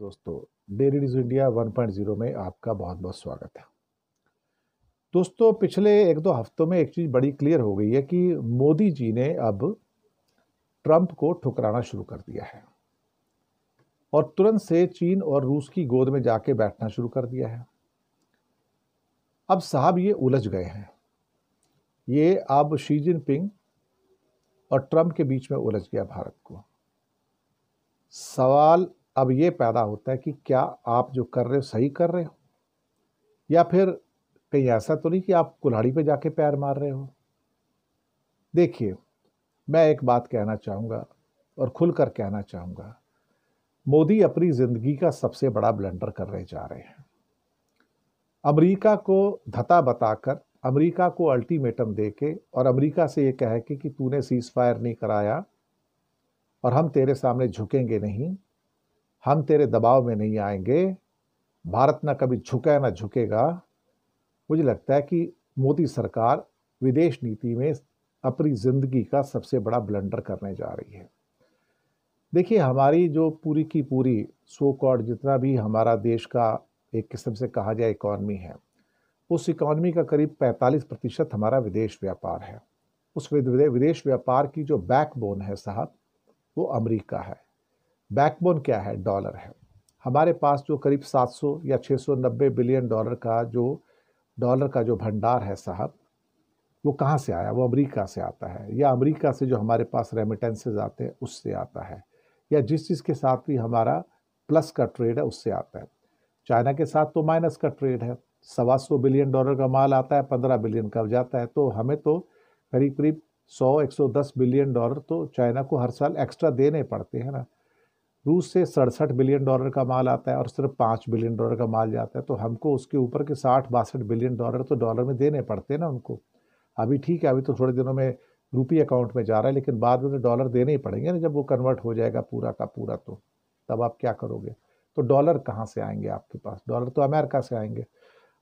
दोस्तों, daily news India 1.0 में आपका बहुत-बहुत स्वागत है। दोस्तों, पिछले 1-2 हफ्तों में एक चीज़ बड़ी क्लियर हो गई है कि मोदी जी ने अब ट्रंप को ठुकराना शुरू कर दिया है और तुरंत से चीन और रूस की गोद में जाके बैठना शुरू कर दिया है। अब साहब ये उलझ गए हैं। ये अब शी जिनपिंग और ट्रंप के बीच में उलझ गया भारत को। सवाल अब ये पैदा होता है कि क्या आप जो कर रहे हो सही कर रहे हो, या फिर कहीं ऐसा तो नहीं कि आप कुल्हाड़ी पे जाके पैर मार रहे हो। देखिए, मैं एक बात कहना चाहूँगा और खुलकर कहना चाहूँगा, मोदी अपनी ज़िंदगी का सबसे बड़ा ब्लंडर कर रहे जा रहे हैं। अमेरिका को धता बताकर, अमेरिका को अल्टीमेटम देके और अमेरिका से ये कह के कि तूने सीज़ फायर नहीं कराया और हम तेरे सामने झुकेंगे नहीं, हम तेरे दबाव में नहीं आएंगे, भारत ना कभी झुका ना झुकेगा। मुझे लगता है कि मोदी सरकार विदेश नीति में अपनी जिंदगी का सबसे बड़ा ब्लंडर करने जा रही है। देखिए, हमारी जो पूरी की पूरी सो कॉल्ड जितना भी हमारा देश का एक किस्म से कहा जाए इकॉनमी है, उस इकॉनमी का करीब 45% हमारा विदेश व्यापार है। उस विदेश व्यापार की जो बैकबोन है साहब, वो अमेरिका है। बैकबोन क्या है? डॉलर है। हमारे पास जो करीब 700 या 690 बिलियन डॉलर का जो भंडार है साहब, वो कहाँ से आया? वो अमेरिका से आता है, या अमेरिका से जो हमारे पास रेमिटेंसेज आते हैं उससे आता है, या जिस चीज़ के साथ भी हमारा प्लस का ट्रेड है उससे आता है। चाइना के साथ तो माइनस का ट्रेड है, 125 बिलियन डॉलर का माल आता है, 15 बिलियन का जाता है, तो हमें तो करीब करीब 100-110 बिलियन डॉलर तो चाइना को हर साल एक्स्ट्रा देने पड़ते हैं ना। रूस से 67 बिलियन डॉलर का माल आता है और सिर्फ 5 बिलियन डॉलर का माल जाता है, तो हमको उसके ऊपर के 60-62 बिलियन डॉलर तो डॉलर में देने पड़ते हैं ना उनको। अभी ठीक है, अभी तो थोड़े दिनों में रुपये अकाउंट में जा रहा है, लेकिन बाद में तो डॉलर देने ही पड़ेंगे ना, जब वो कन्वर्ट हो जाएगा पूरा का पूरा, तो तब आप क्या करोगे? तो डॉलर कहाँ से आएंगे आपके पास? डॉलर तो अमेरिका से आएंगे।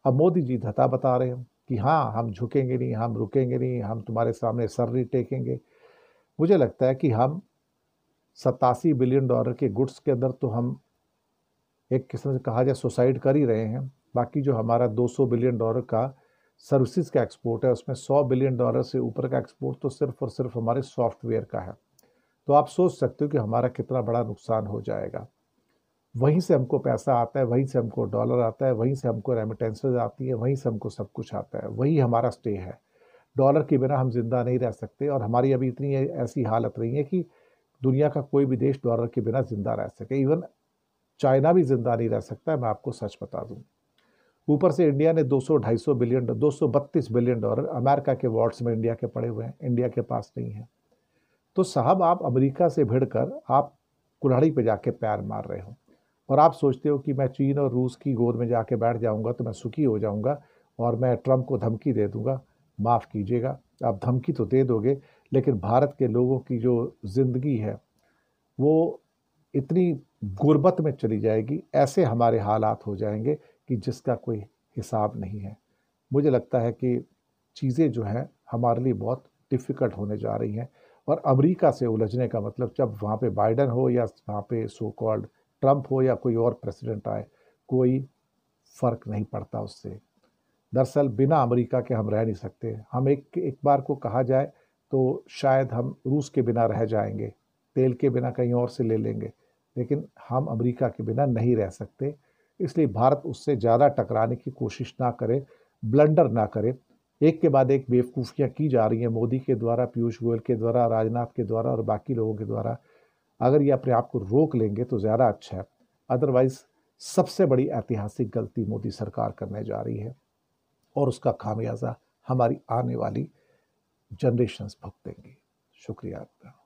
अब मोदी जी धता बता रहे हैं कि हाँ, हम झुकेंगे नहीं, हम रुकेंगे नहीं, हम तुम्हारे सामने सर नहीं टेकेंगे। मुझे लगता है कि हम 87 बिलियन डॉलर के गुड्स के अंदर तो हम एक किस्म से कहा जाए सुसाइड कर ही रहे हैं। बाकी जो हमारा 200 बिलियन डॉलर का सर्विसेज का एक्सपोर्ट है, उसमें 100 बिलियन डॉलर से ऊपर का एक्सपोर्ट तो सिर्फ और सिर्फ हमारे सॉफ्टवेयर का है। तो आप सोच सकते हो कि हमारा कितना बड़ा नुकसान हो जाएगा। वहीं से हमको पैसा आता है, वहीं से हमको डॉलर आता है, वहीं से हमको रेमिटेंसेज आती है, वहीं से हमको सब कुछ आता है, वही हमारा स्टे है। डॉलर के बिना हम जिंदा नहीं रह सकते, और हमारी अभी इतनी ऐसी हालत नहीं है कि दुनिया का कोई भी देश डॉलर के बिना जिंदा रह सके। इवन चाइना भी जिंदा नहीं रह सकता है, मैं आपको सच बता दूं। ऊपर से इंडिया ने 232 बिलियन डॉलर अमेरिका के वॉर्ड्स में इंडिया के पड़े हुए हैं, इंडिया के पास नहीं है। तो साहब, आप अमेरिका से भिड़कर आप कुल्हाड़ी पे जाके पैर मार रहे हो, और आप सोचते हो कि मैं चीन और रूस की गोद में जाके बैठ जाऊंगा तो मैं सुखी हो जाऊंगा और मैं ट्रंप को धमकी दे दूंगा। माफ़ कीजिएगा, आप धमकी तो दे दोगे, लेकिन भारत के लोगों की जो ज़िंदगी है वो इतनी गुर्बत में चली जाएगी, ऐसे हमारे हालात हो जाएंगे कि जिसका कोई हिसाब नहीं है। मुझे लगता है कि चीज़ें जो हैं हमारे लिए बहुत डिफ़िकल्ट होने जा रही हैं, और अमेरिका से उलझने का मतलब, जब वहाँ पे बाइडेन हो या वहाँ पे सो कॉल्ड ट्रंप हो या कोई और प्रेसिडेंट आए, कोई फ़र्क नहीं पड़ता उससे। दरअसल बिना अमेरिका के हम रह नहीं सकते। हम एक बार को कहा जाए तो शायद हम रूस के बिना रह जाएंगे, तेल के बिना कहीं और से ले लेंगे, लेकिन हम अमेरिका के बिना नहीं रह सकते। इसलिए भारत उससे ज़्यादा टकराने की कोशिश ना करे, ब्लंडर ना करे। एक के बाद एक बेवकूफ़ियाँ की जा रही हैं मोदी के द्वारा, पीयूष गोयल के द्वारा, राजनाथ के द्वारा और बाकी लोगों के द्वारा। अगर ये अपने आप को रोक लेंगे तो ज़्यादा अच्छा है। अदरवाइज़ सबसे बड़ी ऐतिहासिक गलती मोदी सरकार करने जा रही है, और उसका खामियाजा हमारी आने वाली जनरेशन्स भुगतेंगी। शुक्रिया आपका।